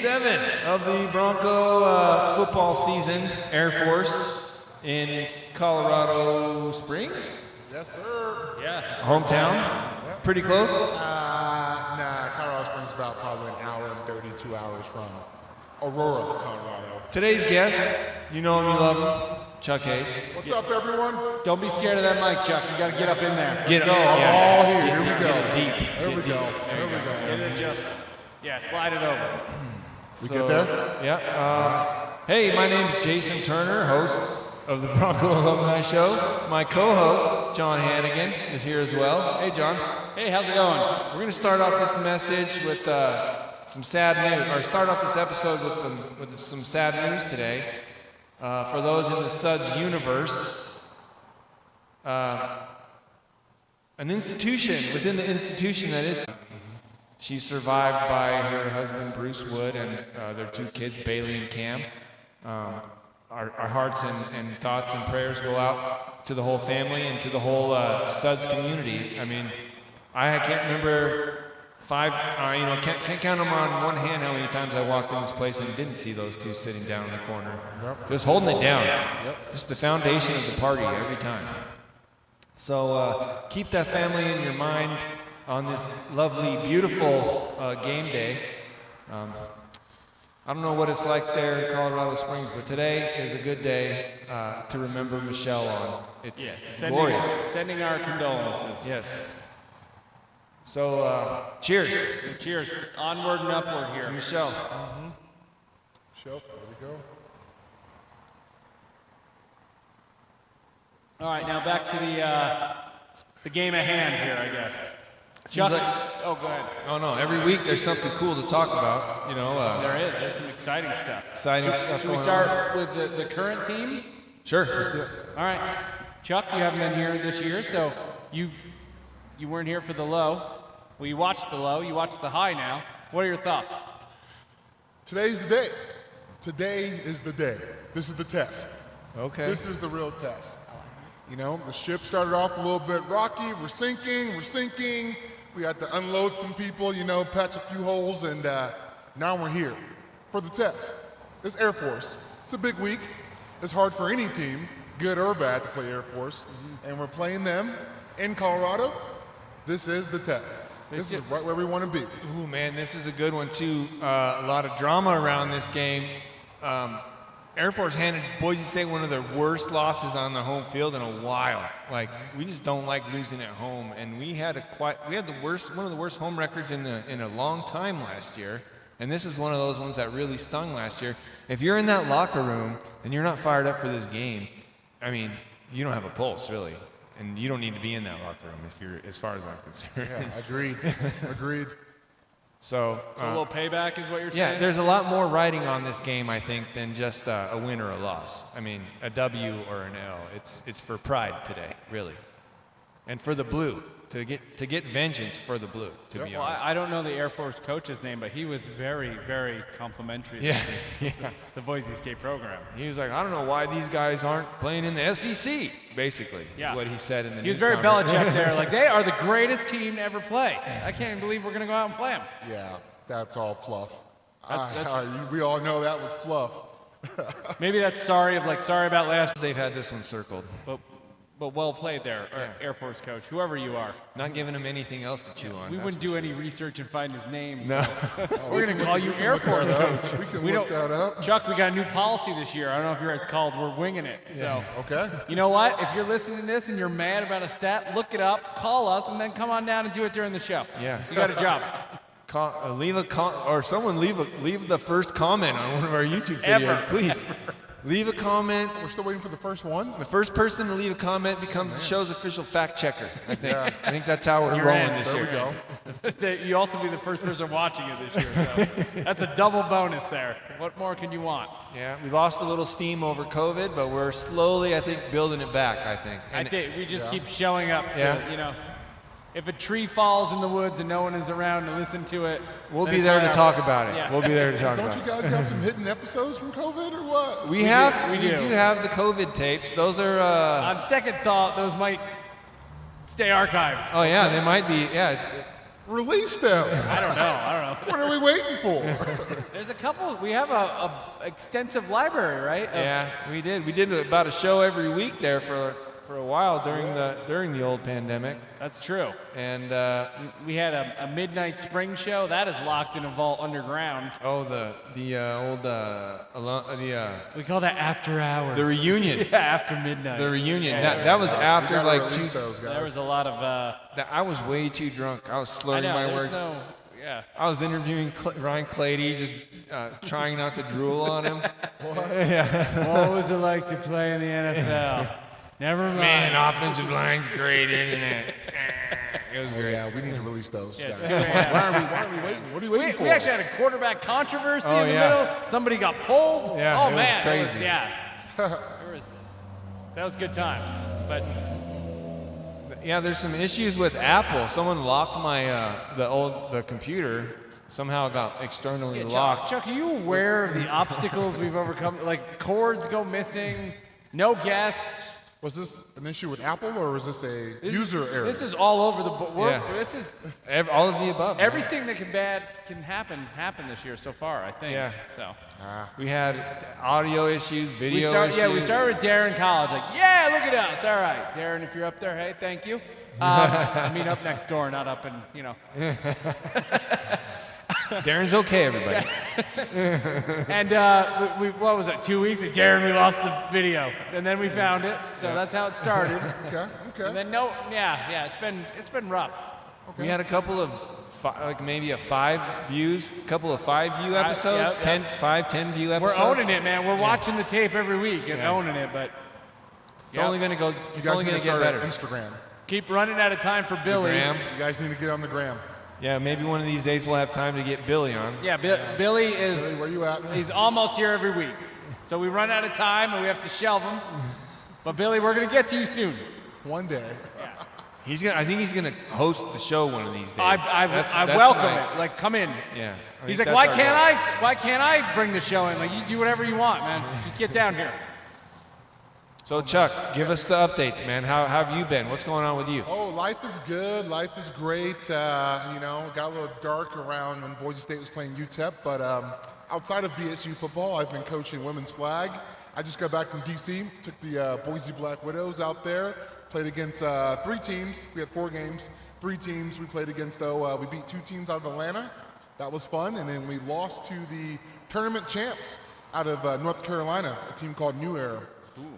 7 of the Bronco football season, Air Force in Colorado Springs. Yes, sir. Yeah. Hometown? Yep. Pretty close? Nah, Colorado Springs about probably an hour and 32 hours from Aurora, Colorado. Today's guest, you know him, you love him, Chuck Hayes. What's up, everyone? Don't be scared of that mic, Chuck. You got to get up in there. Get Go. yeah. All here. Here we go. Deep. There we go. There we go. Get it adjusted. Yeah, slide it over. We get there? Yeah. Hey, my name's Jason Turner, host of the Bronco Alumni Show. My co-host, John Hannigan, is here as well. Hey, John. Hey, how's it going? We're going to start off this message with some sad news, or start off this episode with some sad news today. For those in the Suds universe, an institution within the institution that is. She's survived by her husband Bruce Wood and their 2 kids, Bailey and Cam. Our hearts and thoughts and prayers go out to the whole family and to the whole Suds community. I mean, I can't remember can't count them on one hand how many times I walked in this place and didn't see those 2 sitting down in the corner. Yep. Just holding it down. Yep. Just the foundation of the party every time. So keep that family in your mind on this lovely, beautiful game day. I don't know what it's like there in Colorado Springs, but today is a good day to remember Michelle on. It's glorious. Sending our condolences. Yes. So, cheers. Cheers. Onward and upward To here. Michelle. Show. There we go. All right, now back to the game at hand here, I guess. Chuck. like- Oh, go ahead. Oh no, every week there's something cool to talk about. You know, There is. There's some exciting stuff. exciting stuff Should we going on. start with the current team? Sure, let's do it. All right. Chuck, you haven't been here this year, so you weren't here for the low. Well, you watched the low. You watched the high now. What are your thoughts? Today's the day. Today is the day. This is the test. Okay. This is the real test. You know, the ship started off a little bit rocky. We're sinking. We had to unload some people, patch a few holes, and now we're here for the test. It's Air Force. It's a big week. It's hard for any team, good or bad, to play Air Force. And we're playing them in Colorado. This is the test. This is right where we want to be. Ooh, man, this is a good one, too. A lot of drama around this game. Air Force handed Boise State one of their worst losses on the home field in a while. Like, we just don't like losing at home, and we had one of the worst home records in a long time last year. And this is one of those ones that really stung last year. If you're in that locker room and you're not fired up for this game, I mean, you don't have a pulse, really. And you don't need to be in that locker room as far as I'm concerned. Yeah, agreed. So So a little payback is what you're yeah, saying? there's a lot more riding on this game, I think, than just a win or a loss. I mean, a W or an L. It's for pride today, really, and for the blue to get vengeance for the blue. To be Well, honest. I don't know the Air Force coach's name, but he was very, very complimentary Yeah, to the Boise State program. he was like, I don't know why these guys aren't playing in the SEC. Basically, Yeah. is what he said in the. He was news very conference. Belichick there, like, they are the greatest team to ever play. I can't even believe we're going to go out and play them. Yeah, that's all fluff. That's- We all know that was fluff. Maybe that's sorry about last, They've had this one circled. but well played there, Air Force coach, whoever you are. Not giving him anything else to chew on. We that's wouldn't for do any research and find his name. No. So we're going to call you Air Force coach. We can We look don't- that up. Chuck, we got a new policy this year. I don't know if it's called We're Winging It. So, Okay. you know what? If you're listening to this and you're mad about a stat, look it up, call us, and then come on down and do it during the show. Yeah. You got a job. Someone leave the first comment on one of our YouTube videos, Ever. please. Leave a comment. We're still waiting for the first one. The first person to leave a comment becomes the show's official fact checker. I think. Yeah. I think that's how we're You're rolling in. this There year. we go. You also be the first person watching it this year. So that's a double bonus there. What more can you want? Yeah, we lost a little steam over COVID, but we're slowly, I think, building it back. I think. I think we just keep showing up to Yeah. it, If a tree falls in the woods and no one is around to listen to it, We'll then be it's there not to our- talk about it. Yeah. We'll be there to talk Don't about you it. guys got some hidden episodes from COVID or what? We do. do have the COVID tapes. Those are. On second thought, those might stay archived. Oh yeah, they might be. Yeah. Release them. I don't know. What are we waiting for? There's a couple. We have a extensive library, right? Yeah, we did. We did about a show every week there for a while during the old pandemic. That's true. And We had a midnight spring show that is locked in a vault underground. We call that after hours. the reunion. Yeah, after midnight. The reunion. That was after We like gotta two. release those guys. There was a lot of. I was way too drunk. I was I slurring know. my There's words. no. Yeah. I was interviewing Ryan Clady, just trying not to drool on him. What was it like to play in the NFL? Never mind. Man, offensive line's great, isn't it? It was great. Yeah, we need to release those guys. Yeah. Why are we waiting? What are you waiting for? We actually had a quarterback controversy Oh, in the yeah. middle. Somebody got pulled. Yeah, oh it was man, crazy. That was good times. But Yeah, there's some issues with Apple. Someone locked my the computer. Somehow got externally locked. Chuck, are you aware of the obstacles we've overcome? Like cords go missing, no guests. Was this an issue with Apple or was this a user error? This is all over the board. Yeah. This is All of the above. man. everything that can happen this year so far. I think. Yeah. So. We had audio issues, video issues. We started with Darren College. Like, yeah, look at us. All right, Darren, if you're up there, hey, thank you. I mean, up next door, not up in, Darren's okay, everybody. And what was it? 2 weeks. And Darren, we lost the video, and then we found it. So that's how it started. Okay. And then it's been rough. We had a couple of maybe 5 views, couple of 5-view episodes, yep. 10 view We're episodes. owning it, man. We're watching the tape every week and owning it, but It's only going to go. You It's guys only need going to to get start better. at Instagram. keep running out of time for Billy. Graham. You guys need to get on the gram. Yeah, maybe one of these days we'll have time to get Billy on. Yeah, Billy is. Billy, where you at? He's almost here every week. So we run out of time and we have to shelve him. But Billy, we're going to get to you soon. One day. I think he's gonna host the show one of these days. I That's welcome my- it. Like, come in. Yeah. I He's think like, that's why can't I bring the show in? Like, you do whatever you want, man. Just get down here. So Chuck, give us the updates, man. How have you been? What's going on with you? Oh, life is good. Life is great. Got a little dark around when Boise State was playing UTEP, but outside of BSU football, I've been coaching women's flag. I just got back from DC, took the Boise Black Widows out there, played against 3 teams. We had 4 games, 3 teams we played against, though. We beat 2 teams out of Atlanta. That was fun. And then we lost to the tournament champs out of North Carolina, a team called New Era.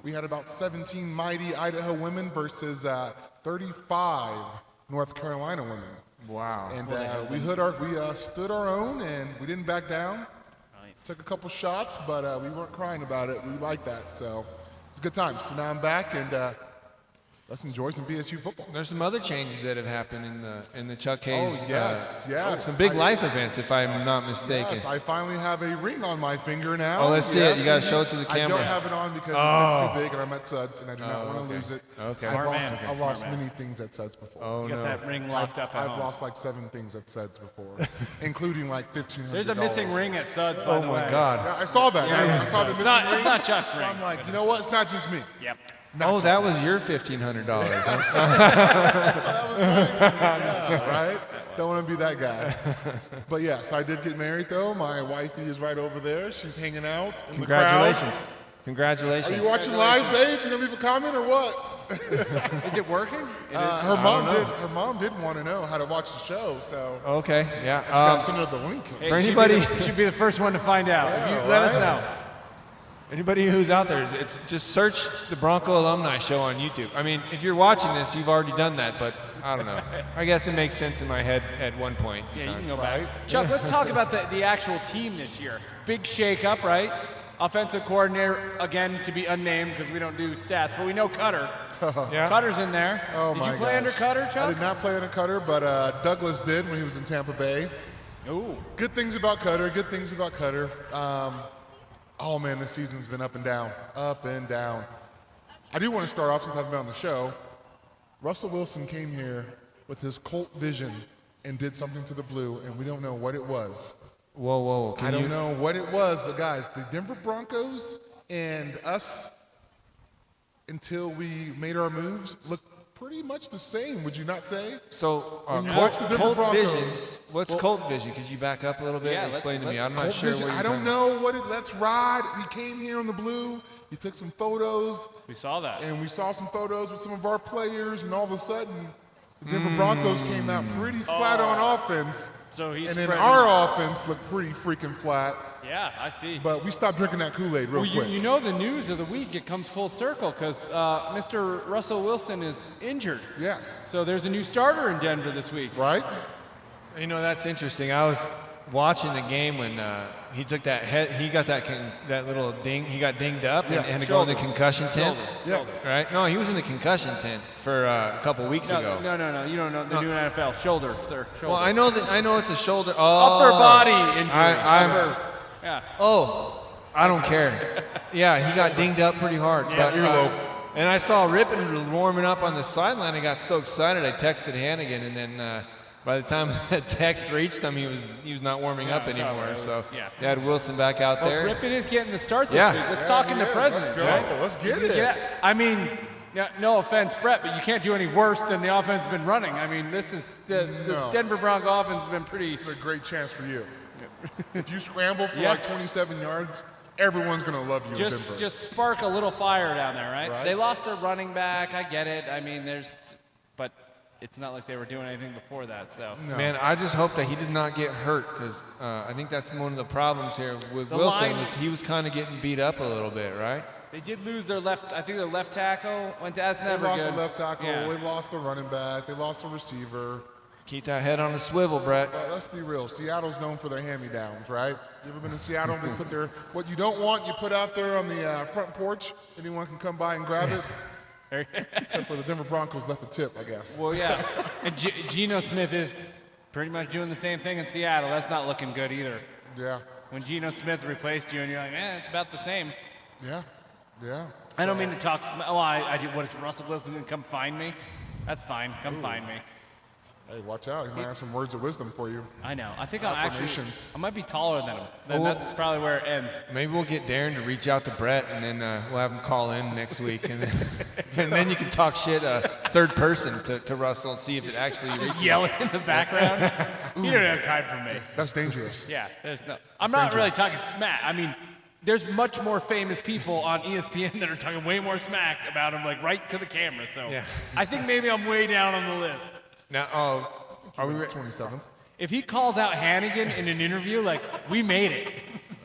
We had about 17 mighty Idaho women versus 35 North Carolina women. Wow. And we stood our own, and we didn't back down. Took a couple shots, but we weren't crying about it. We liked that, so it's a good time. So now I'm back, and let's enjoy some BSU football. There's some other changes that have happened in the Chuck Hayes. Oh, yes. Some big life events, if I'm not mistaken. Yes, I finally have a ring on my finger now. Oh, let's see it. You gotta indeed. show it to the I camera. don't have it on because it's too big, and I'm at Suds, and I do not want to lose it. Okay. I've lost many things at Suds before. Oh You got no. that ring locked up at I've home. lost like 7 things at Suds before, including like $1,500. There's a missing ring at Suds, by Oh the my way. God. Yeah, I saw that. I saw the It's missing not, ring. it's not Chuck's So ring. I'm like, you know what? It's not just me. Yep. Oh, that was your $1,500. Yeah, right? Don't want to be that guy. But yes, I did get married though. My wifey is right over there. She's hanging out in the crowd. Congratulations. Congratulations. Are you watching live, babe? You gonna leave a comment or what? Is it working? Her mom did want to know how to watch the show, so Okay. I Yeah. gotta send her the link. For anybody, You should be the first one to find out. Let us know. anybody who's out there, just search the Bronco Alumni Show on YouTube. I mean, if you're watching this, you've already done that, but I don't know. I guess it makes sense in my head at one point. in Yeah, you time. can go Right? back. Chuck, let's talk about the actual team this year. Big shakeup, right? Offensive coordinator, again, to be unnamed because we don't do stats, but we know Cutter. Yeah. Cutter's in there. Oh Did my you play gosh. under Cutter, I Chuck? did not play under Cutter, but Douglas did when he was in Tampa Bay. Ooh. Good things about Cutter. Good things about Cutter. Oh man, this season's been up and down, up and down. I do want to start off since I've been on the show. Russell Wilson came here with his cult vision and did something to the blue, and we don't know what it was. Whoa. I don't know what it was, but guys, the Denver Broncos and us, until we made our moves, looked pretty much the same, would you not say? So, When you watch the Denver Colt Vision. Broncos- What's Colt Vision? Could you back up a little bit Yeah, and explain to me? let's- I'm not Colt sure Vision, what you're I don't talking know what it. Let's ride. He came here on the blue. He took some photos, We saw that. and we saw some photos with some of our players, and all of a sudden, the Denver Broncos came out pretty flat on offense. So he's And then spreading- our offense looked pretty freaking flat, Yeah, I see. but we stopped drinking that Kool-Aid real Well, quick. you know the news of the week, it comes full circle because Mr. Russell Wilson is injured. Yes, So there's a new starter in Denver this week. right? You know, that's interesting. I was watching the game when he took that head. He got that little ding. He got dinged up and had to go in the concussion tent. Yeah. Right? No, he was in the concussion tent for a couple weeks ago. No. You don't know the new NFL. Shoulder, sir. Shoulder. Well, I know it's a shoulder. Oh, Upper body injury. Yeah. I don't care. Yeah, he got dinged up pretty hard. But, earlobe. and I saw Rippon warming up on the sideline. I got so excited. I texted Hannigan, and then by the time the text reached him, he was not warming up it's over. anymore. It was- So yeah. they had Wilson back out Well, there. Rippon is getting the start this Yeah. week. Let's talk in the president. Let's go. Right? Let's get it. Yeah, I mean, no offense, Brett, but you can't do any worse than the offense has been running. I mean, this is the No. Denver Bronco offense has been pretty. It's a great chance for you. If you scramble for Yeah. like 27 yards, everyone's going to love you in Denver. Just spark a little fire down there, right? Right. They lost their running back. I get it. I mean, but it's not like they were doing anything before that. So No. Man, I just hope that he did not get hurt because I think that's one of the problems here with The Wilson line- is he was kind of getting beat up a little bit, right? they did lose their left. I think their left tackle went to. That's They never lost good. a left tackle. Yeah. They lost a running back. They lost a receiver. Keep that head on a swivel, Brett. But let's be real. Seattle's known for their hand-me-downs, right? You ever been to Seattle? They put their what you don't want, you put out there on the front porch. Anyone can come by and grab it. Except for the Denver Broncos left a tip, I guess. Well, yeah. And Geno Smith is pretty much doing the same thing in Seattle. That's not looking good either. Yeah, When Geno Smith replaced you, and you're like, it's about the same. yeah, yeah. I don't mean to talk. I do. What is Russell Wilson gonna come find me? That's fine. Come find me. Hey, watch out. He might have some words of wisdom for you. I know. I think I Affirmations. might be taller than him. Then Well- that's probably where it ends. Maybe we'll get Darren to reach out to Brett, and then we'll have him call in next week, and then you can talk shit third person to Russell and see if it actually reaches. Yelling in the background. You don't have time for me. That's dangerous. Yeah. There's no. I'm not really talking smack. I mean, there's much more famous people on ESPN that are talking way more smack about him, like right to the camera. So Yeah. I think maybe I'm way down on the list. Now, are we? 27th. If he calls out Hannigan in an interview, like, we made it.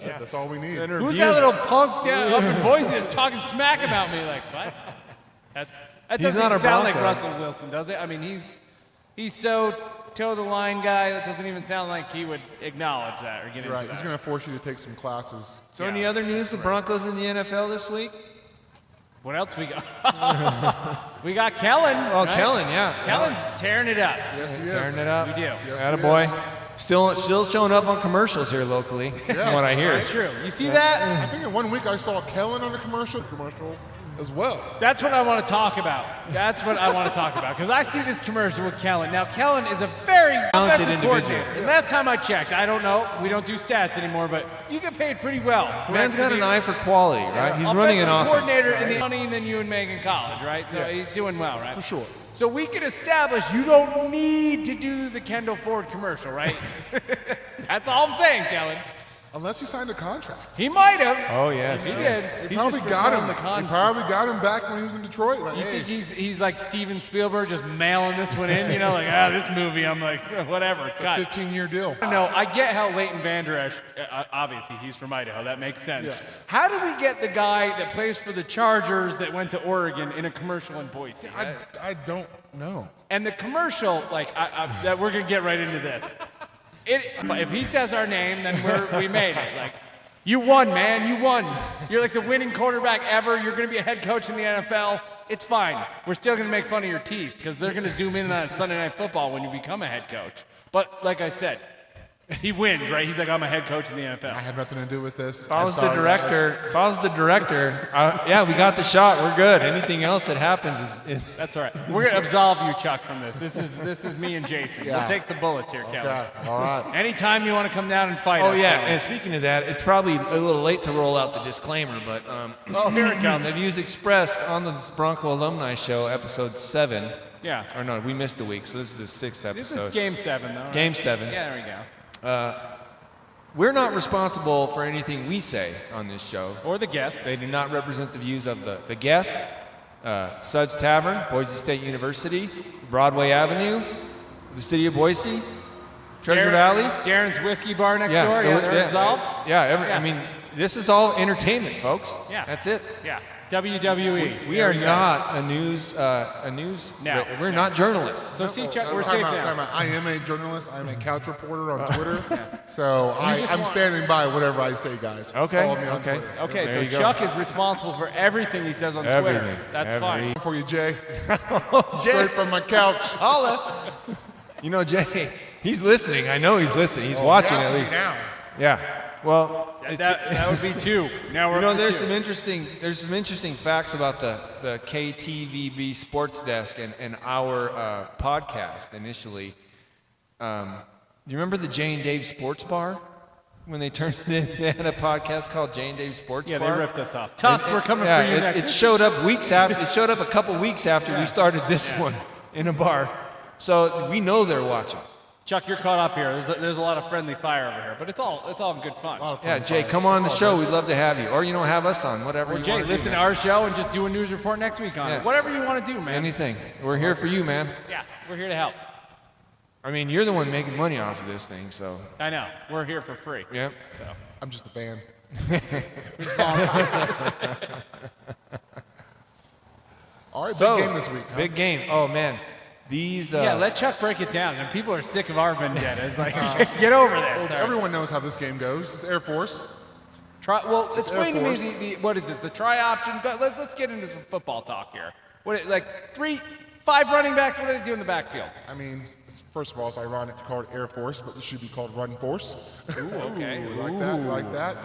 Yeah, that's all we need. Who's that little punk down up in Boise that's talking smack about me? Like, what? That He's doesn't not a sound like Bronco. Russell Wilson, does it? I mean, he's so toe the line guy that doesn't even sound like he would acknowledge that or get into Right. that. He's going to force you to take some classes. So, any other news with Broncos in the NFL this week? What else we got? We got Kellen. Oh, right? Kellen, yeah. Kellen's tearing it up. Yes, he is. Tearing it up. We do. Yes, Attaboy. he is. Still showing up on commercials here locally, from what I hear. That's true. You see that? I think in 1 week I saw Kellen on a commercial as well. That's what I want to talk about. That's what I want to talk about. Because I see this commercial with Kellen. Now, Kellen is a very Talented offensive individual. coordinator. And last time I checked, I don't know, we don't do stats anymore, but you get paid pretty well. Man's got an eye for quality, right? He's Offensive running an offense. coordinator in the money than you and Meg in college, right? So Yes. he's doing well, right? For sure. So we can establish you don't need to do the Kendall Ford commercial, right? That's all I'm saying, Kellen. Unless he signed a contract. He might have. Oh, yes. He did. He He's probably just got him. fulfilling the He con- probably got him back when he was in Detroit. Like, You hey, think he's like Steven Spielberg, just mailing this one in? You know, like, this movie, I'm like, whatever, it's got. 15-year deal. No, I get how Leighton Vander Esch, obviously, he's from Idaho. That makes sense. Yes. How did we get the guy that plays for the Chargers that went to Oregon in a commercial in Boise? I don't know. And the commercial, like, that we're going to get right into this. If he says our name, then we made it. Like, you won, man. You won. You're like the winning quarterback ever. You're going to be a head coach in the NFL. It's fine. We're still going to make fun of your teeth because they're going to zoom in on Sunday Night Football when you become a head coach. But like I said, he wins, right? He's like, I'm a head coach in the NFL. I have nothing to do with this. If I was the director, yeah, we got the shot. We're good. Anything else that happens is That's all right. We're going to absolve you, Chuck, from this. This is me and Jason. Yeah. We'll take the bullets here, Kelly. Okay, all right. Anytime you want to come down and fight Oh us. yeah, Kelly. and speaking of that, it's probably a little late to roll out the disclaimer, but Oh, here it comes. the views expressed on the Bronco Alumni Show, episode 7, Yeah. Or no, we missed a week, so this is the sixth This episode. is Game 7, though. Right? Game 7. Yeah, there we go. We're not responsible for anything we say on this show. Or the guests. They do not represent the views of the guest, Suds Tavern, Boise State University, Broadway Avenue, the city of Boise, Treasure Valley. Darren's Whiskey Bar next door. Yeah, they're involved. Yeah, Yeah. I mean, this is all entertainment, folks. Yeah. That's it. Yeah. WWE. We are not a news. No. We're not journalists. So see, Chuck, we're Time safe out, now. time out. I am a journalist. I'm a couch reporter on Twitter. So just I'm want- standing by whatever I say, guys. Okay. Follow me on Okay. Twitter. Okay, There so you go. Chuck is responsible for everything he says on Twitter. Everything. That's fine. For you, Jay. Jay, Straight from my couch. holla. You know, Jay, he's listening. I know he's listening. He's watching at least. Now. Yeah. Well, That would be 2. Now we're you know, up to there's 2. some interesting facts about the KTVB Sports Desk and our podcast initially. You remember the Jay and Dave Sports Bar when they turned it in? They had a podcast called Jay and Dave Sports Yeah, Bar. they ripped us off. Tusk, we're coming Yeah, for you next. It showed up weeks after. It showed up a couple weeks after we started this one in a bar. So we know they're watching. Chuck, you're caught up here. There's a lot of friendly fire over here, but it's all in good fun. A lot of fun Yeah, Jay, fight. come on the It's all show. good. We'd love to have you, or have us on, whatever Or you Jay, want to listen do, to our show and just do a news report next week on Yeah. it. Whatever you want to do, man. anything. We're here for you, man. Yeah, we're here to help. I mean, you're the one making money off of this thing, so I know. We're here for free. yeah. So I'm just a fan. All right, So big game this week. Huh? big game. Oh man, these. yeah, let Chuck break it down. And people are sick of our vendettas. Like, get over this. Well, everyone knows how this game goes. It's Air Force. Well, explain to me Force. the what is it? The try option. But let's get into some football talk here. What like 5 running backs? What do they do in the backfield? I mean, first of all, it's ironic to call it Air Force, but it should be called Run Force. Ooh, okay. You like that? You like that?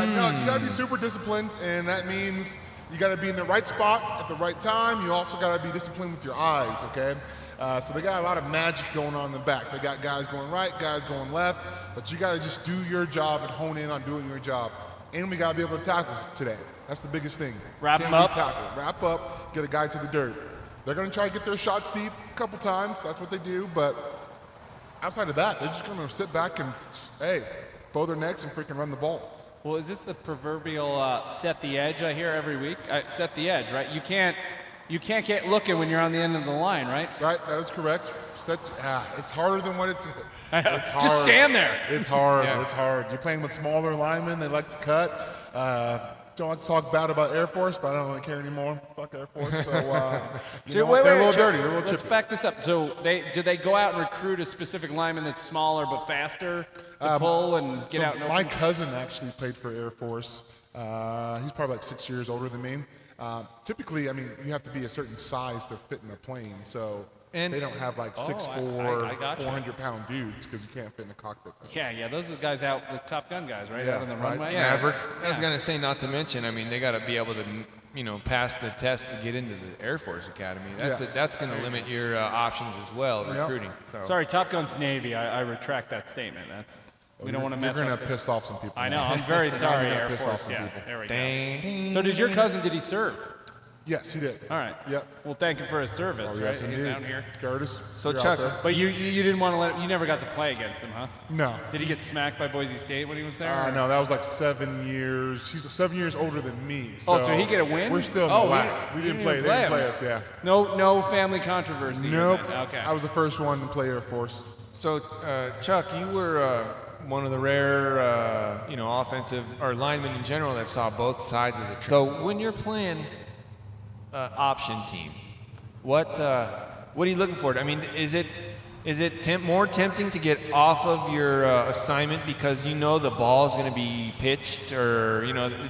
No, you gotta be super disciplined, and that means you gotta be in the right spot at the right time. You also gotta be disciplined with your eyes, okay? So they got a lot of magic going on in the back. They got guys going right, guys going left, but you gotta just do your job and hone in on doing your job. And we gotta be able to tackle today. That's the biggest thing. Wrap Can 'em we up. tackle? Wrap up, get a guy to the dirt. They're gonna try to get their shots deep a couple times. That's what they do, but outside of that, they're just gonna sit back and, hey, bow their necks and freaking run the ball. Well, is this the proverbial set the edge I hear every week? Set the edge, right? You can't get looking when you're on the end of the line, right? Right, that is correct. It's harder than what it's. It's hard. Just stand there. It's hard. Yeah. It's hard. You're playing with smaller linemen. They like to cut. Don't like to talk bad about Air Force, but I don't really care anymore. Fuck Air Force. So, they're a little dirty. They're a little Let's chippy. back this up. So do they go out and recruit a specific lineman that's smaller but faster to pull and get So out? And my open? cousin actually played for Air Force. He's probably like 6 years older than me. Typically, I mean, you have to be a certain size to fit in a plane. So And- they don't have like Oh, 6'4", I gotcha. 400-pound dudes because you can't fit in a cockpit. Yeah, those are the guys out, the Top Gun guys, right? Yeah, Out on the right. runway. Yeah, Maverick. I was gonna say, not to mention, I mean, they got to be able to, pass the test to get into the Air Force Academy. Yes. That's gonna limit your options as well, Yep. recruiting. So. Sorry, Top Gun's Navy. I retract that statement. We don't want to mess You're up. gonna piss off some people. I know. I'm very sorry, gonna Air piss off Force. some Yeah, people. there we go. Dang, ding, So, did your cousin? Did he serve? Yes, he did. All right. Yep. Well, thank him for his service. Oh, right? yes, He's indeed. down here. Curtis. So you're out Chuck- there. But you didn't want to let him. You never got to play against him, huh? No. Did he get smacked by Boise State when he was there? No, that was like 7 years. He's 7 years older than me. Oh, so he get a win? We're still in Oh, the he- lap. We you didn't play. even They didn't play play him. us, yeah. No family controversy. Nope. Okay. I was the first one to play Air Force. So, Chuck, you were one of the rare, offensive or linemen in general that saw both sides of the trip. So, when you're playing option team, what are you looking for? I mean, is it more tempting to get off of your assignment because you know the ball is going to be pitched, or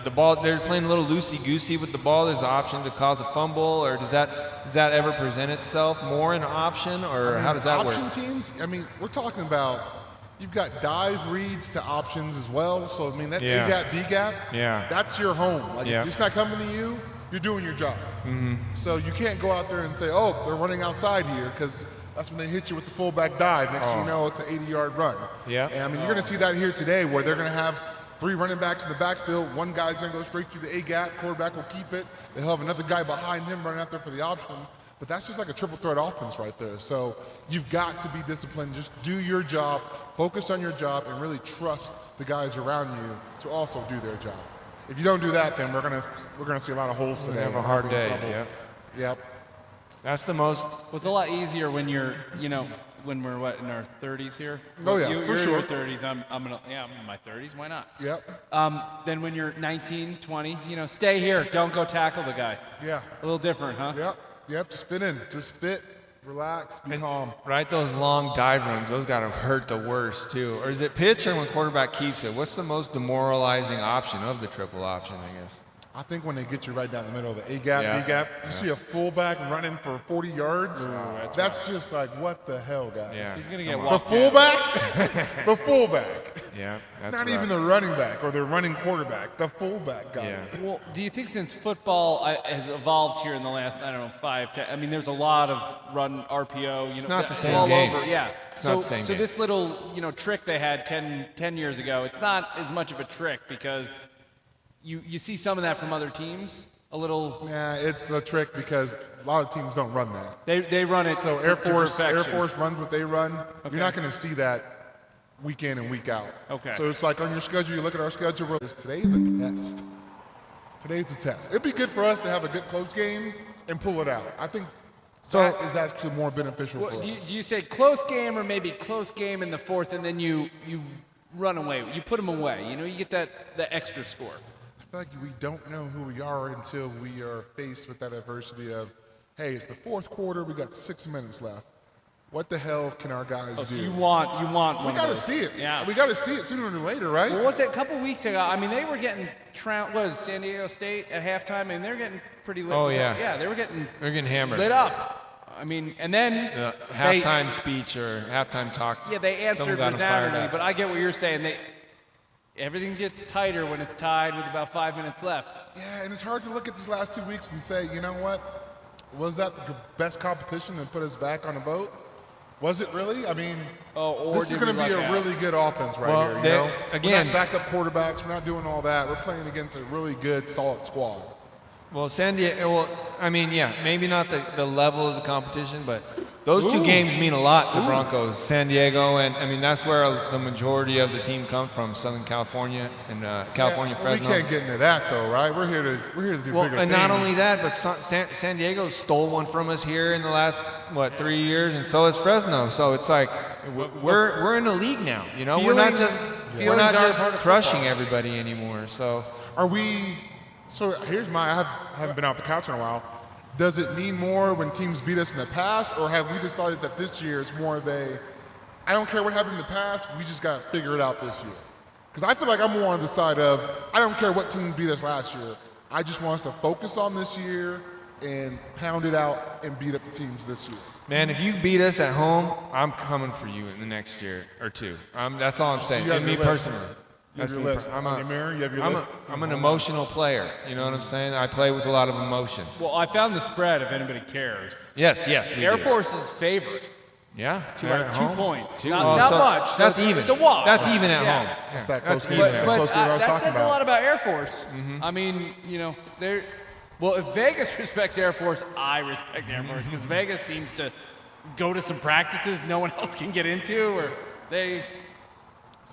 the ball they're playing a little loosey goosey with the ball? There's an option to cause a fumble, or does that ever present itself more in an option, or how does that work? Option teams, I mean, we're talking about you've got dive reads to options as well. So, I mean, that Yeah. A gap, B gap, Yeah. that's your home. Like, Yeah. if it's not coming to you, you're doing your job. So you can't go out there and say, oh, they're running outside here, because that's when they hit you with the fullback dive. Next thing you know, it's an 80-yard run. Yeah. And I mean, you're going to see that here today, where they're going to have 3 running backs in the backfield. One guy's going to go straight through the A gap. Quarterback will keep it. They'll have another guy behind him running out there for the option. But that's just like a triple threat offense right there. So you've got to be disciplined. Just do your job, focus on your job, and really trust the guys around you to also do their job. If you don't do that, then we're gonna see a lot of holes today. Have a hard day. Trouble. Yep. Yep. That's the most. Well, it's a lot easier when you're, when we're in our 30s here. Oh, yeah, you're for in sure. your 30s. I'm in my 30s. Why not? Yep. Then when you're 19, 20, stay here. Don't go tackle the guy. Yeah. A little different, huh? Yep. Yep. Just fit in. Just fit. Relax. Be calm. Right, those long dive runs, those gotta hurt the worst too. Or is it pitch or when quarterback keeps it? What's the most demoralizing option of the triple option, I guess? I think when they get you right down the middle of the A gap, Yeah. B gap, you see a fullback running for 40 yards. That's just like, what the hell, guys? Yeah. He's gonna get The walked down. fullback? The fullback. Yeah, that's Not rough. even the running back or the running quarterback. The fullback guy. Yeah. Well, do you think since football has evolved here in the last, 5, 10, I mean, there's a lot of run RPO. It's not the same all game. Over, yeah. It's so, not the same so game. this little, trick they had 10 years ago, it's not as much of a trick because you see some of that from other teams. A little. Yeah, it's a trick because a lot of teams don't run that. They run it. So to Air Force perfection. runs what they run. Okay. You're not going to see that week in and week out. Okay. So it's like on your schedule, you look at our schedule. Today's a test. Today's a test. It'd be good for us to have a good close game and pull it out. I think that is actually more beneficial for Do us. you say close game or maybe close game in the fourth, and then you run away? You put them away. You get the extra score. I feel like we don't know who we are until we are faced with that adversity of, hey, it's the fourth quarter, we got 6 minutes left. What the hell can our guys do? So you want one. We of got to those. see it. Yeah. We got to see it sooner than later, right? Well, was it a couple weeks ago? I mean, they were getting was San Diego State at halftime, and they're getting pretty lit. Oh, Was yeah. that- yeah, they were getting They're getting hammered. lit up. I mean, and then Halftime speech or halftime talk. They someone answered got 'em fired resoundingly, up. but I get what you're saying. Everything gets tighter when it's tied with about 5 minutes left. Yeah, and it's hard to look at these last 2 weeks and say, you know what? Was that the best competition and put us back on the boat? Was it really? I mean, Or this is did going we to be luck a out? really good offense right Well, here. You they- know, again- we're not backup quarterbacks. We're not doing all that. We're playing against a really good, solid squad. Well, San Diego. Well, I mean, yeah, maybe not the level of the competition, but those two games mean a lot to Broncos. San Diego, and I mean that's where the majority of the team comes from, Southern California and California, Yeah, well, Fresno. we can't get into that though, right? We're here to do Well, bigger and things. not only that, but San Diego stole one from us here in the last 3 years, and so has Fresno. So it's like we're in a league now. We're not just Feelings are part of crushing everybody anymore. So Are we? So here's I haven't been off the couch in a while. Does it mean more when teams beat us in the past, or have we decided that this year is more of I don't care what happened in the past, we just got to figure it out this year? Because I feel like I'm more on the side of I don't care what team beat us last year. I just want us to focus on this year and pound it out and beat up the teams this year. man, if you beat us at home, I'm coming for you in the next year or two. That's all I'm saying. you have And me your list. personally. You have That's your me list. per- I'm On a- your mirror, you have your I'm list. I'm an emotional player. You know what I'm saying? I play with a lot of emotion. Well, I found the spread. If anybody cares, Yes, we Air do. Force is favored. Yeah, Two they're out of at 2 home. points. Two- Not so much. So That's it's- even. It's a wash. That's even at Yeah. home. It's that That's close game, even. that But close game I was that talking says a about. lot about Air Force. I mean, they're. Well, if Vegas respects Air Force, I respect Air Force because Vegas seems to go to some practices no one else can get into, or they.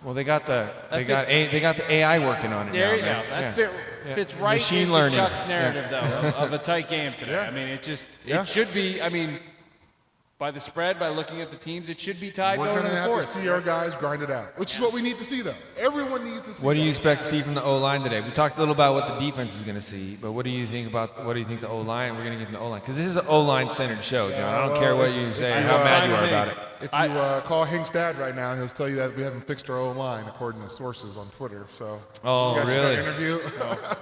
Well, they got the That's AI working on it There now, you man. go. That's Yeah. fits right Machine into learning. Chuck's narrative, though, of a tight game today. Yeah. I mean, it Yeah. should be. I mean, by the spread, by looking at the teams, it should be tied We're going going to to the have to fourth. see our guys grind it out, which is what we need to see, though. Everyone needs to see What do you that. expect to see from the O-line today? We talked a little about what the defense is going to see, but what do you think the O-line? We're going to get in the O-line because this is an O-line centered show, John. I don't well, care what if- you if say, you, how mad fine you are with me. about it. If you call Hank's dad right now, he'll tell you that we haven't fixed our O-line, according to sources on Twitter. So, Oh, you guys see really? that interview?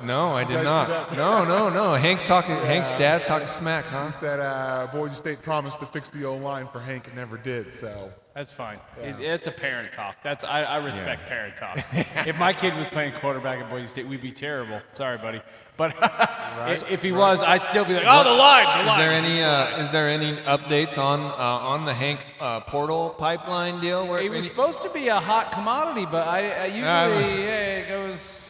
No, I did guys not. see that? No. Hank's dad's talking smack, huh? He said Boise State promised to fix the O-line for Hank and never did. So, That's fine. It's a parent talk. I respect parent talk. If my kid was playing quarterback at Boise State, we'd be terrible. Sorry, buddy. But if he was, I'd still be like, oh, the line. Is there any updates on the Hank portal pipeline deal? It was supposed to be a hot commodity, but I usually it goes.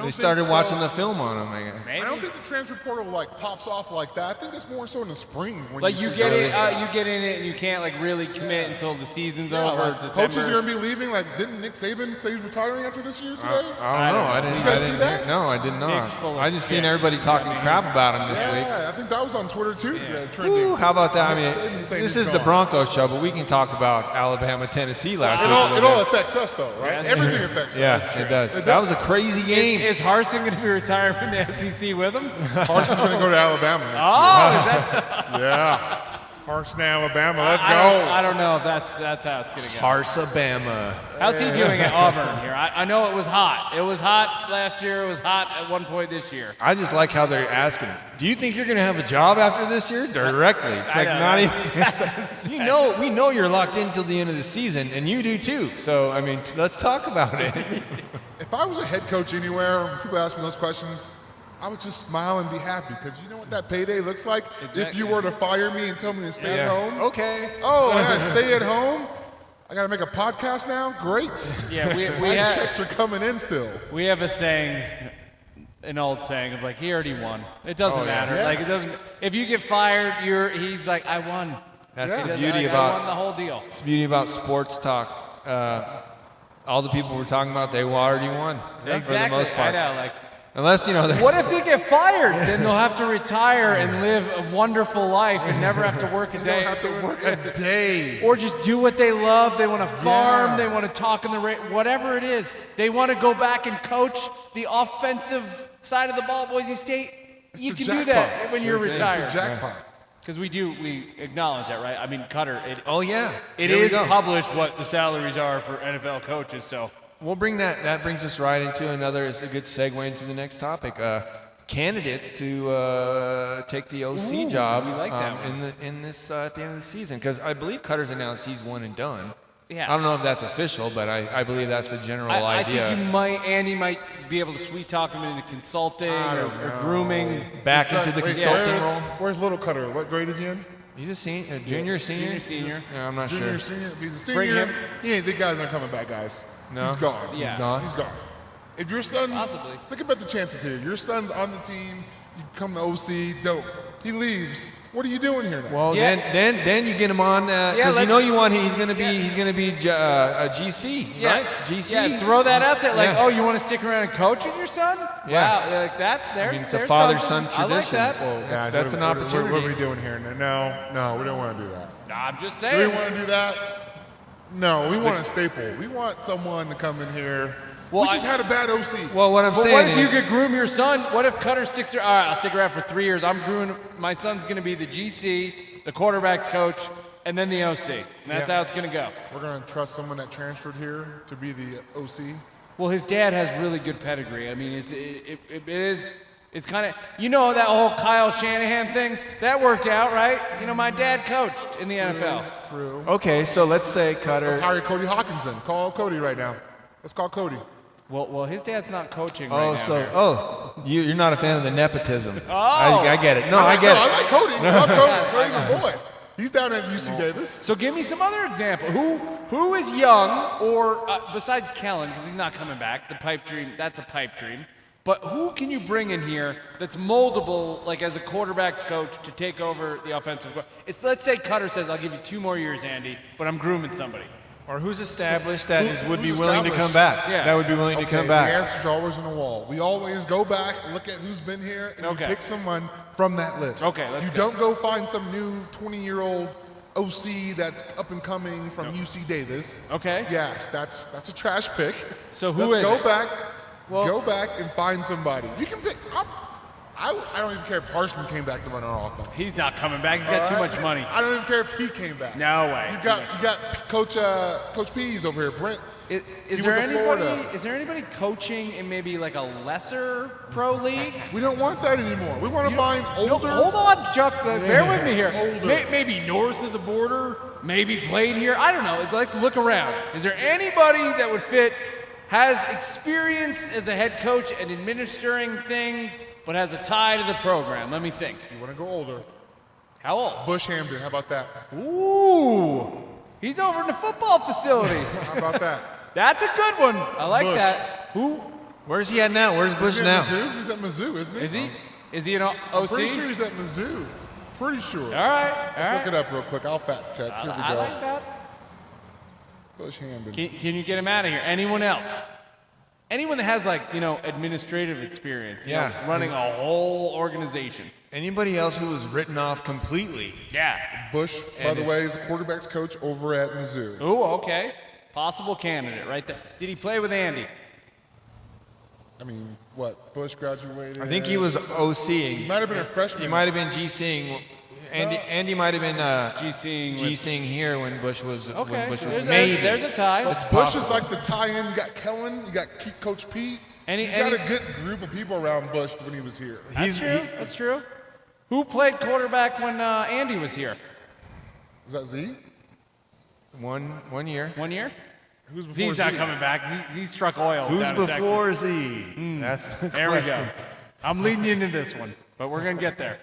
They started watching the film on him, I guess. Maybe. I don't think the transfer portal like pops off like that. I think it's more so in the spring. When Like you see get guys- in, you get in it, and you can't like really commit until the season's Yeah, over. like, December. coaches are gonna be leaving. Like, didn't Nick Saban say he's retiring after this year today? I don't know. I didn't. Did you guys I see didn't that? No, I did Nick's full not. of I just seen shit. everybody talking crap about him this week. Yeah, I think that was on Twitter too. Trending. Ooh, how about that? I Nick Saban mean, saying this he's is the gone. Broncos show, but we can talk about Alabama, Tennessee last It week. a all, little it all bit. affects us though, right? Everything affects us. Yes, it does. That was a crazy game. Is Harsin going to be retired from the SEC with him? Harson's gonna go to Alabama next Oh, is that? year. Yeah. Harston, Alabama. Let's I go. don't know if that's how it's going to go. Harsabama. How's he doing at Auburn here? I know it was hot. It was hot last year. It was hot at one point this year. I just like how they're asking, do you think you're going to have a job after this year? Directly. It's like know, not right? even, we know you're locked in till the end of the season, and you do too. So, I mean, let's talk about it. If I was a head coach anywhere, people ask me those questions, I would just smile and be happy because you know what that payday looks like? If you were to fire me and tell me to stay at home. Okay. Oh, I gotta stay at home? I gotta make a podcast now? Great. Yeah, we My have checks are coming in still. we have a saying, an old saying of like, he already won. It doesn't matter. Yeah. Like it doesn't. If you get fired, he's like, I won. That's Yeah. He the doesn't- beauty like, about I won the whole deal. It's the beauty about sports talk. All the people we're talking about, they already won for the Exactly. most part. I know. Like, Unless, they're- what if they get fired? Then they'll have to retire and live a wonderful life and never have to work a You day. don't have to work a day. Or just do what they love. They want to farm. Yeah. They want to talk in the whatever it is. They want to go back and coach the offensive side of the ball, Boise State. It's You the can do jackpot. that when Sure you're thing. It's the retired. jackpot. Because we acknowledge that, right? I mean, Cutter, oh, yeah. it Here we is go. published what the salaries are for NFL coaches. So We'll bring that brings us right into it's a good segue into the next topic. Candidates to take the OC job we like that one. in this at the end of the season, because I believe Cutter's announced he's one and done. Yeah. I don't know if that's official, but I believe that's the general I idea. think Andy might be able to sweet talk him into consulting or grooming. Back into the Wait, consulting role. where's Little Cutter? What grade is he in? He's a senior, junior, senior. Junior, senior. Yeah, I'm not Junior, sure. senior? If he's a Bring senior, him. he ain't. The guy's not coming back, guys. No? He's gone. Yeah. He's gone. He's gone. If your son, Possibly. Think about the chances here. Your son's on the team. You come to OC. Dope. He leaves. What are you doing here now? Well, Yeah. then you get him on because let's- you know you want he's gonna be a GC, Yeah. right? GC. Yeah, throw that out there. Like, Yeah. oh, you want to stick around and coach with your son? Yeah. Wow, like that. There's, it's a there's father-son something. I like tradition. that. Well, guys, that's an opportunity. What are we doing here? No, we don't want to do that. I'm just Do we saying. want to do that? No, we want a staple. We want someone to come in here. Well, we just had a bad OC. Well, what I'm But saying what if is, you could groom your son? What if Cutter sticks around? All right, I'll stick around for 3 years. I'm grooming. My son's going to be the GC, the quarterback's coach, and then the OC. And that's how it's going to go. We're going to trust someone that transferred here to be the OC. Well, his dad has really good pedigree. I mean, it is. It's kind of, that whole Kyle Shanahan thing, that worked out, right? My dad coached in the NFL. True. okay, so let's say Let's Cutter. hire Cody Hawkinson. Call Cody right now. Let's call Cody. Well, his dad's not coaching right now. You're not a fan of the nepotism. Oh. I get it. No, I get I it. like Cody. I love Cody. Cody's my boy. He's down at UC Davis. So give me some other example. Who is young, or besides Kellen, because he's not coming back, the pipe dream, that's a pipe dream. But who can you bring in here that's moldable, like as a quarterback's coach, to take over the offensive? Let's say Cutter says, I'll give you 2 more years, Andy, but I'm grooming somebody. Or who's established that would be who's willing to come established? back? Yeah. That would be willing to Okay, come back. the answer's always on the wall. We always go back, look at who's been here, and Okay. you pick someone from that list. Okay, let's You go. don't go find some new 20-year-old OC that's up and coming from UC Davis. Okay. Yes, that's a trash pick. So who Let's is go it? back. Go back and find somebody. You can pick. I don't even care if Harshman came back to run our offense. He's not coming back. He's got too much money. I don't even care if he came back. No way. You got Coach Pease over here, Brent. Is He there went to anybody? Florida. Is there anybody coaching in maybe like a lesser pro league? We don't want that anymore. We want to find No, older. hold on, Chuck. Bear with me here. Older. Maybe north of the border. Maybe played here. I don't know. Let's look around. Is there anybody that would fit? Has experience as a head coach and administering things, but has a tie to the program. Let me think. You want to go older. How old? Bush Hampton, how about that? Ooh, he's over in the football facility. How about that? That's a good one. I like Bush. that. Where's he at now? Where's Bush He's now? at Mizzou. He's at Mizzou, isn't he? Is he? Is he an OC? I'm pretty sure he's at Mizzou. Pretty sure. All right. Let's look it up real quick. I'll fact check. Here we I go. like that. Bush Hamden. Can you get him out of here? Anyone else? Anyone that has administrative experience, running a whole organization. Anybody else who was written off completely? Yeah. Bush, by And the is- way, is the quarterback's coach over at Mizzou. Ooh, okay. Possible candidate right there. Did he play with Andy? I mean, what? Bush graduated. I think he was OCing. He might have been a freshman. He might have been GCing. Andy might have been GCing here when Bush was Okay. when Bush was There's maybe. there's a tie. It's Bush possible. is like the tie-in. You got Kellen. You got Coach Pete. And you got a good group of people around Bush when he was here. That's true. That's true. Who played quarterback when Andy was here? Was that Z? One year. 1 year? Who was before Z's Z? not coming back. Z struck oil. Who's down in before Texas. Z? That's the There we question. go. I'm leading you into this one, but we're gonna get there.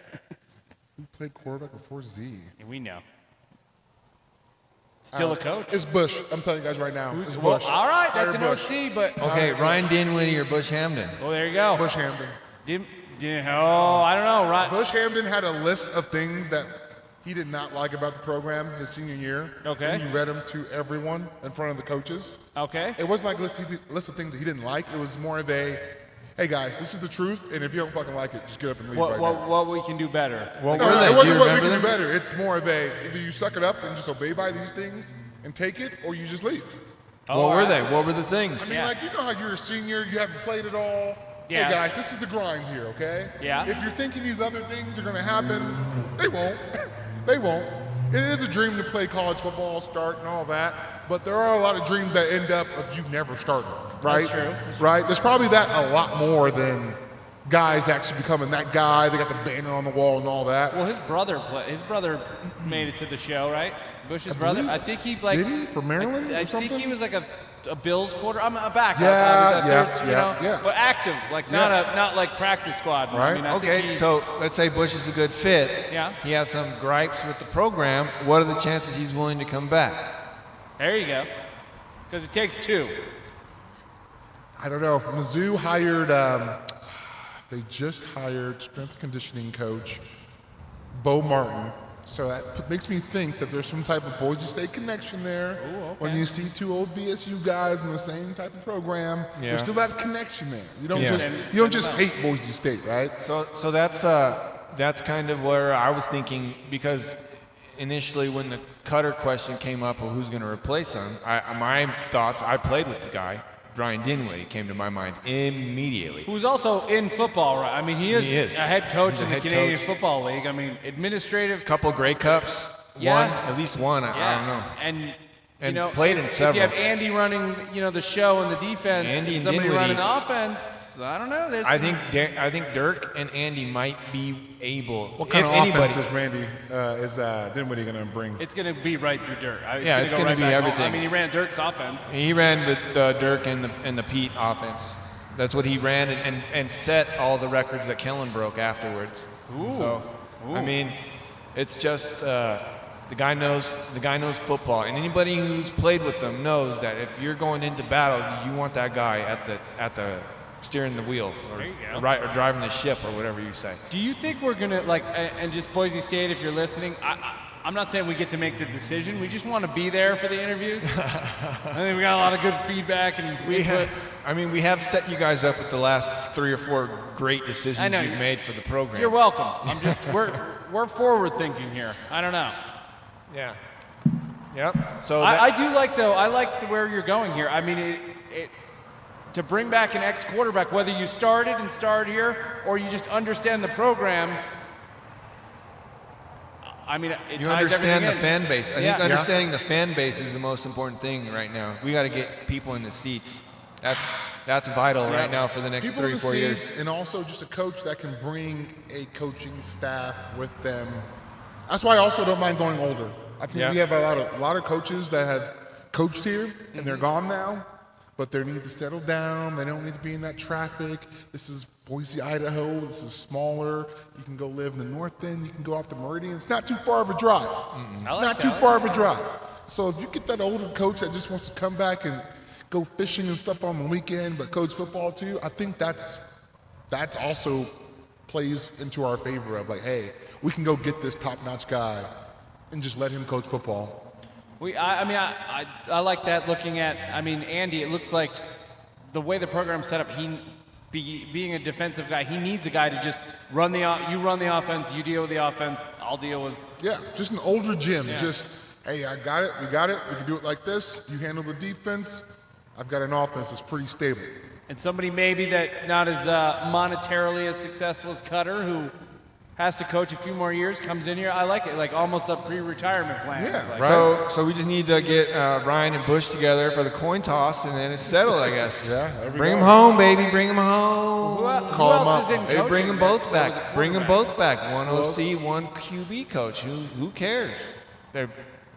Who played quarterback before Z? We know. Still a coach. It's Bush. I'm telling you guys right now. It's Well, Bush. all right, that's Hire an Bush. OC, but Okay, Ryan Dinwiddie or Bush Hamden? oh, there you go. Bush Hamden. I don't know. Right? Bush Hamden had a list of things that he did not like about the program his senior year. Okay. And he read them to everyone in front of the coaches. Okay. It wasn't like a list of things that he didn't like. It was more of a, hey guys, this is the truth, and if you don't fucking like it, just get up and leave right now. What we can do better? Well, No, were no, they? it Do wasn't you what we remember can do them? better. It's more of a, either you suck it up and just obey by these things and take it, or you just leave. What were they? What were the things? I mean, Yeah. like, you know how you're a senior, you haven't played it all. Yeah. Hey guys, this is the grind here, okay? Yeah. If you're thinking these other things are gonna happen, they won't. They won't. It is a dream to play college football, start and all that, but there are a lot of dreams that end up of you never starting, right? That's true. Right? There's probably that a lot more than guys actually becoming that guy. They got the banner on the wall and all that. Well, his brother made it to the show, right? Bush's brother. believe- I think he Did he? From Maryland I or think something? he was like a Bills quarter. I'm a backup. Yeah, I was a yeah, third, yeah, yeah. But active, like not like practice squad. Right. I mean, I think Okay, he- so let's say Bush is a good fit. Yeah. He has some gripes with the program. What are the chances he's willing to come back? there you go. Because it takes two. I don't know. Mizzou hired, they just hired strength and conditioning coach Bo Martin. So that makes me think that there's some type of Boise State connection there. Ooh, okay. When you see two old BSU guys in the same type of program, Yeah. there's still that connection there. You don't Yeah. just hate Boise State, right? So that's kind of where I was thinking, because initially when the Cutter question came up of who's going to replace him, my thoughts, I played with the guy, Brian Dinwiddie, came to my mind immediately. Who's also in football, right? I mean, he is He is. a head coach He's a in the head Canadian coach. Football League. I mean, administrative. Couple Grey Cups, Yeah. one, at least one. I Yeah. don't know. And played in if several. you have Andy running, the show and the defense, Andy and somebody Dinwiddie. running the offense, I don't know. There's I think Dirk and Andy might be able. What kind if of anybody, offense is Randy, is Dinwiddie going to bring? it's going to be right through Dirk. Yeah, it's gonna gonna go be right back home. everything. I mean, he ran Dirk's offense. He ran the Dirk and the Pete offense. That's what he ran and set all the records that Kellen broke afterwards. Ooh. So, I mean, it's just the guy knows football, and anybody who's played with them knows that if you're going into battle, you want that guy at the steering the wheel There you go. or driving the ship or whatever you say. Do you think we're going to, and just Boise State, if you're listening, I'm not saying we get to make the decision. We just want to be there for the interviews. I think we got a lot of good feedback and input. We have set you guys up with the last 3 or 4 great decisions I know. you've made for the program. You're welcome. We're forward thinking here. I don't know. Yeah. Yep. So I do like where you're going here. I mean, to bring back an ex-quarterback, whether you started here or you just understand the program. I mean, it you ties understand the everything in. fan base. I Yeah. think understanding the fan base is the most important thing right now. We got to get people in the seats. That's vital right now for the next People 3 in or the 4 years. seats, and also just a coach that can bring a coaching staff with them. That's why I also don't mind going older. I think Yeah. we have a lot of coaches that have coached here, and they're gone now, but they need to settle down. They don't need to be in that traffic. This is Boise, Idaho. This is smaller. You can go live in the north end. You can go off the Meridian. It's not too far of a drive. I like Not that. too far of a drive. So if you get that older coach that just wants to come back and go fishing and stuff on the weekend, but coach football too. I think that's also plays into our favor of like, hey, we can go get this top-notch guy and just let him coach football. I like that. Looking at, Andy, it looks like the way the program's set up, being a defensive guy, he needs a guy to just run the offense, you deal with the offense, I'll deal with. Yeah, just an older Jim. Yeah. Just, hey, I got it, we can do it like this. You handle the defense. I've got an offense that's pretty stable. And somebody maybe that not as monetarily as successful as Cutter, who has to coach a few more years, comes in here. I like it, like almost a pre-retirement plan. Yeah, Like, right. So we just need to get Ryan and Bush together for the coin toss, and then it's settled, I guess. Yeah, there we Bring go. them home, baby. Bring them home. Who Call 'em else up. is in Hey, coaching? bring them both Or was it back. Bring them quarterback? both back. One OC, one QB coach. Who cares?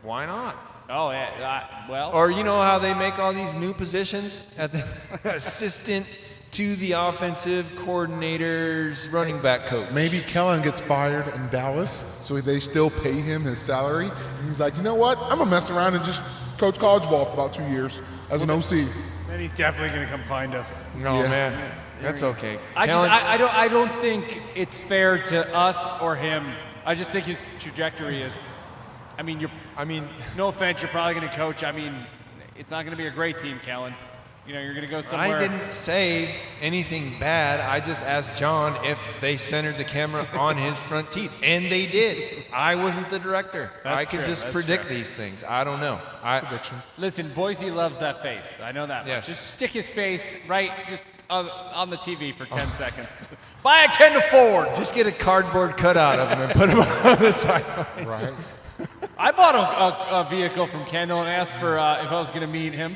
Why not? Oh, yeah. Well, Or you know how they make all these new positions at the assistant to the offensive coordinator's running back coach. Maybe Kellen gets fired in Dallas, so they still pay him his salary. And he's like, you know what? I'm gonna mess around and just coach college ball for about 2 years as an OC. then he's definitely going to come find us. No Yeah. man, that's okay. I Kellen- don't think it's fair to us or him. I just think his trajectory is. No offense, you're probably going to coach. It's not going to be a great team, Kellen. You're going to go somewhere. I didn't say anything bad. I just asked John if they centered the camera on his front teeth, and they did. I wasn't the director. That's I could true, just that's predict true. these things. I don't know. Prediction. Listen, Boise loves that face. I know that much. Yes. Just stick his face right just on the TV for 10 seconds. Buy a Kendall Ford. Just get a cardboard cutout of him and put him on the sideline. Right. I bought a vehicle from Kendall and asked for if I was going to meet him,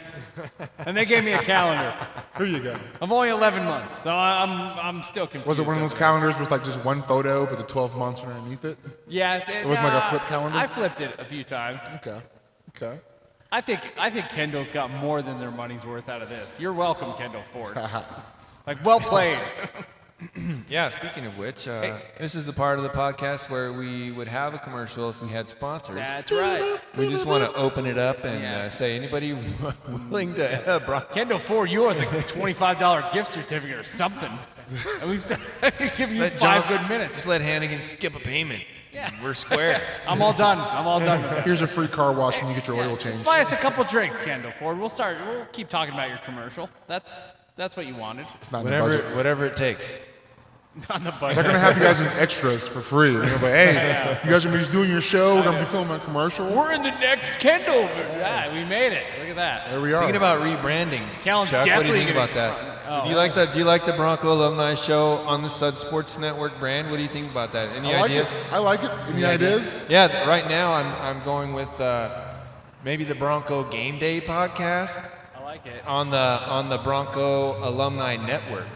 and they gave me a calendar. Here you go. I'm only 11 months, so I'm still confused. Was it one of those calendars with like just one photo but the 12 months underneath it? Yeah, It wasn't like a flip calendar? I flipped it a few times. Okay. I think Kendall's got more than their money's worth out of this. You're welcome, Kendall Ford. Like, well played. Yeah, speaking of which, this is the part of the podcast where we would have a commercial if we had sponsors. That's right. We just want to open it up and Yeah. say, anybody willing to Kendall Ford, you owe us a $25 gift certificate or something. And we've given you let 5 John- good minutes. Just let Hannigan skip a payment. Yeah. We're square. I'm all done. with it. Here's a free car wash when you get your oil changed. Buy us a couple drinks, Kendall Ford. We'll keep talking about your commercial. That's what you wanted. It's not in the budget. Whatever it takes. On the They're budget. gonna have you guys in extras for free. They're gonna be like, hey, you guys are gonna be just doing your show. We're gonna be filming a commercial. We're in the next Kendall. Yeah, we made it. Look at that. There we are. Thinking about rebranding. Callan's Chuck, what do you definitely think gonna- about that? Oh. Do you like the Bronco Alumni Show on the Sud Sports Network brand? What do you think about that? Any I like ideas? it. I like it. Any ideas? Yeah, right now I'm going with maybe the Bronco Game Day podcast I like it. on the Bronco Alumni Network.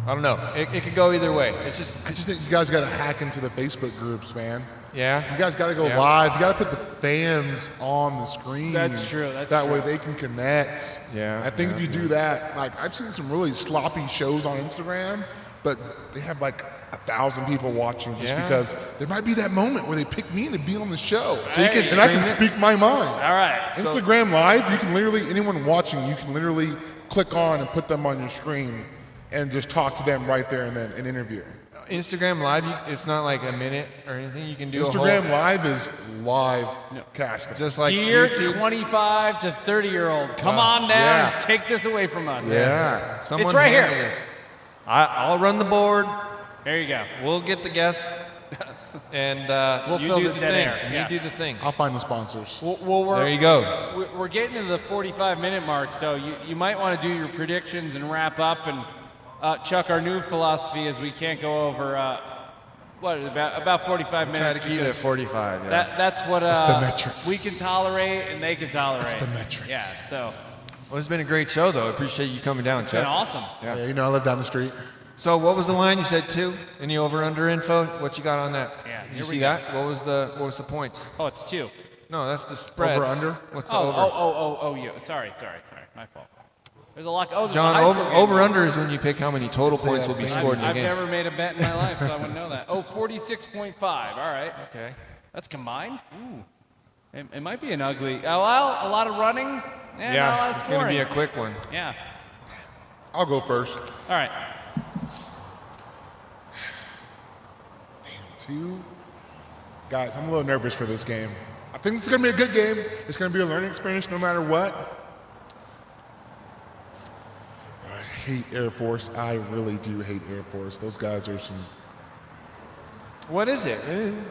I don't know. It could go either way. It's just I just think you guys gotta hack into the Facebook groups, man. yeah. You guys gotta go Yeah. live. You gotta put the fans on the screen. That's true, that's that true. way they can connect. Yeah, I think if you do that, like I've seen some really sloppy shows on Instagram, but they have like 1,000 people watching just Yeah. because there might be that moment where they pick me to be on the show. So you could and I can stream it. speak my mind. All right. Instagram Live, you can literally, anyone watching, you can literally click on and put them on your screen and just talk to them right there and then an interview. Instagram Live, it's not like a minute or anything. You can do a Instagram whole, Live is live casting. just like Dear YouTube. 25 to 30-year-old, come on down yeah. and take this away from us. Yeah. Someone It's right handle here. This. I'll run the board. There you go. We'll get the guests, and We'll you fill do the the dead thing. air, And yeah. You do the thing. I'll find the sponsors. There you go. We're getting to the 45-minute mark, so you might want to do your predictions and wrap up. And Chuck, our new philosophy is we can't go over about 45 minutes. Try to keep it at because 45. Yeah. That's what the metrics. we can tolerate and they can tolerate. It's the metrics. Yeah, so Well, it's been a great show, though. I appreciate you coming down, it's been Chuck. awesome. Yeah, you know, I live down the street. So, what was the line you said two? Any over/under info? What you got on that? Yeah, you here we see go. that? What was the points? Oh, it's 2. No, that's the spread. Over, under? What's the Oh, over? yeah. Sorry. My fault. There's a lot. Oh, there's John, a high school game. over/under is when you pick how many total points will be I've- scored in the I've game. never made a bet in my life, so I wouldn't know that. Oh, 46.5. All right. Okay. That's combined? Ooh. It might be an ugly. Oh, well, a lot of running. Yeah, not a lot of it's going to scoring. be a quick one. Yeah. I'll go first. All right. Two. Guys, I'm a little nervous for this game. I think this is going to be a good game. It's going to be a learning experience no matter what. But I hate Air Force. I really do hate Air Force. Those guys are some... What is it?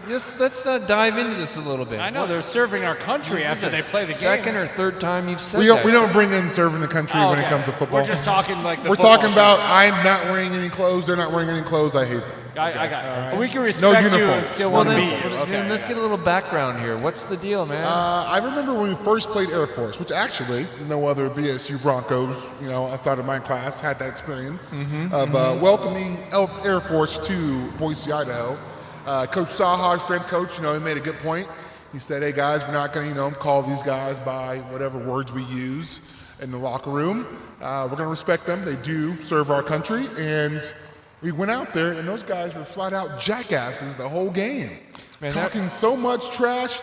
Let's dive into this a little bit. I know they're serving our country after they play the Second game. or third time you've said We that. don't bring in serving the country when it comes to football. We're just talking like the We're football talking about I'm not wearing any clothes. They're not wearing any clothes. I hate them. I got it. But we can No respect you and uniforms. still Well, want to then, beat you. then let's get a little background here. What's the deal, man? I remember when we first played Air Force, which actually no other BSU Broncos, outside of my class, had that experience of welcoming Air Force to Boise, Idaho. Coach Saha, strength coach, he made a good point. He said, "Hey guys, we're not going to, call these guys by whatever words we use in the locker room. We're going to respect them. They do serve our country." And we went out there, and those guys were flat out jackasses the whole game, talking so much trash.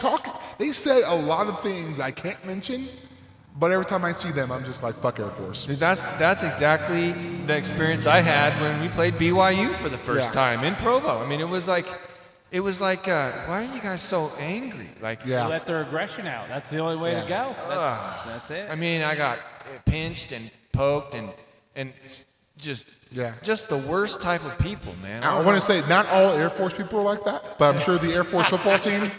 They said a lot of things I can't mention, but every time I see them, I'm just like, "Fuck Air Force." Dude, that's exactly the experience I had when we played BYU for the first time in Provo. I mean, it was like, why are you guys so angry? Like, Let their aggression out. That's the only way to go. That's it. I mean, I got pinched and poked and it's just the worst type of people, man. I want to say not all Air Force people are like that, but I'm sure the Air Force football team,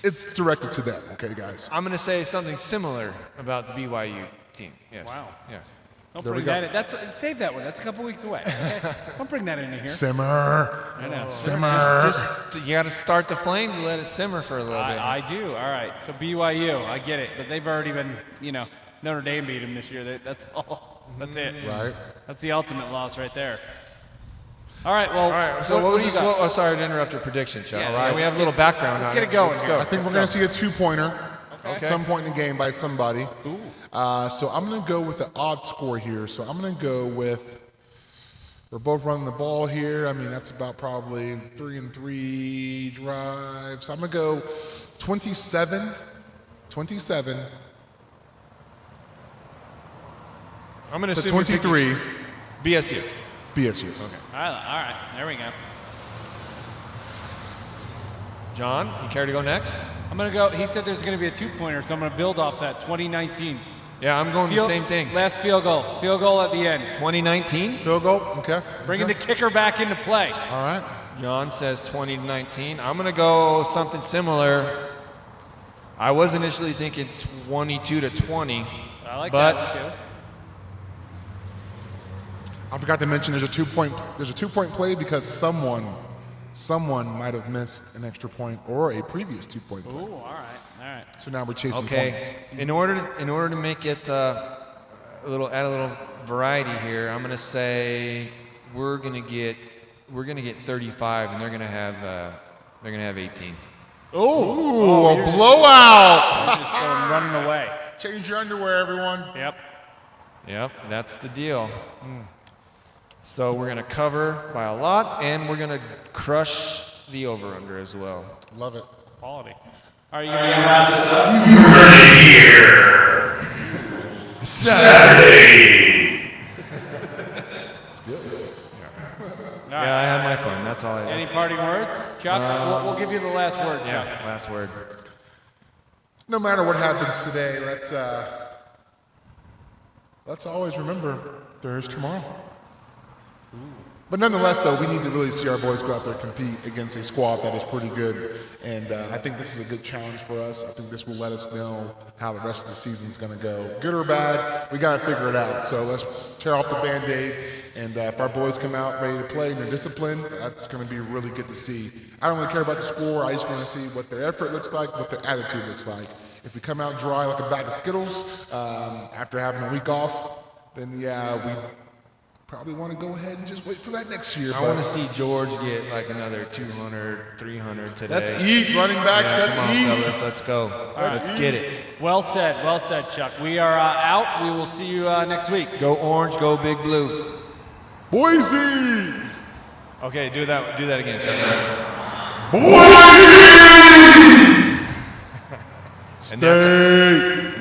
it's directed to them. Okay, guys. I'm going to say something similar about the BYU team. Yes. Wow. Yes. Don't There we bring go. that in. Save that one. That's a couple weeks away. Okay? Don't bring that into here. Simmer. I know. Simmer. Just you got to start the flame to let it simmer for a little bit. I do. All right. So BYU, I get it, but they've already been, Notre Dame beat them this year. That's all. That's it. Right. That's the ultimate loss right there. All right. Well. All right. So what was this? Sorry to interrupt your prediction, Chuck. All right. We have a little background. Let's on get it going. Let's go. I think we're going to see a two-pointer Okay. at some point in the game by somebody. So I'm going to go with the odd score here. So I'm going to go with, we're both running the ball here. I mean, that's about probably 3-and-3 drives. So I'm going to go 27. I'm going to To assume you're picking 23 BSU. BSU. Okay. All right. There we go. John, you care to go next? I'm going to go. He said there's going to be a two-pointer, so I'm going to build off that 2019. Yeah, I'm going the same thing. Last field goal. Field goal at the end. 2019. Field goal? Okay. Bringing the kicker back into play. All right. John says 2019. I'm going to go something similar. I was initially thinking 22-20. I like but that one, too. I forgot to mention there's a two-point play because someone might have missed an extra point or a previous two-point play. Ooh, all right. So now we're chasing Okay. points. In order to make it add a little variety here, I'm going to say we're going to get 35 and they're going to have 18. Ooh, a blowout! You're just going running away. Change your underwear, everyone. Yep, that's the deal. So we're going to cover by a lot, and we're going to crush the over-under as well. Love it. Quality. Are you ready to wrap this up? Yeah, I had my fun. That's all I Any had. parting words? Chuck, we'll give you the last word, Chuck. Yeah, last word. No matter what happens today, let's always remember there is tomorrow. But nonetheless, though, we need to really see our boys go out there and compete against a squad that is pretty good. And I think this is a good challenge for us. I think this will let us know how the rest of the season is going to go. Good or bad, we got to figure it out. So let's tear off the Band-Aid. And if our boys come out ready to play and they're disciplined, that's going to be really good to see. I don't really care about the score. I just want to see what their effort looks like, what their attitude looks like. If we come out dry like a bag of Skittles after having a week off, then yeah, we probably want to go ahead and just wait for that next year. I want to see George get like another 200, 300 today. Let's eat, running backs. Yeah, Let's come on, eat. fellas, let's go. Let's get it. Well said, Chuck. We are out. We will see you next week. Go Orange, go Big Blue. Boise! Okay, do that again, Chuck. Boise! And that's- Stay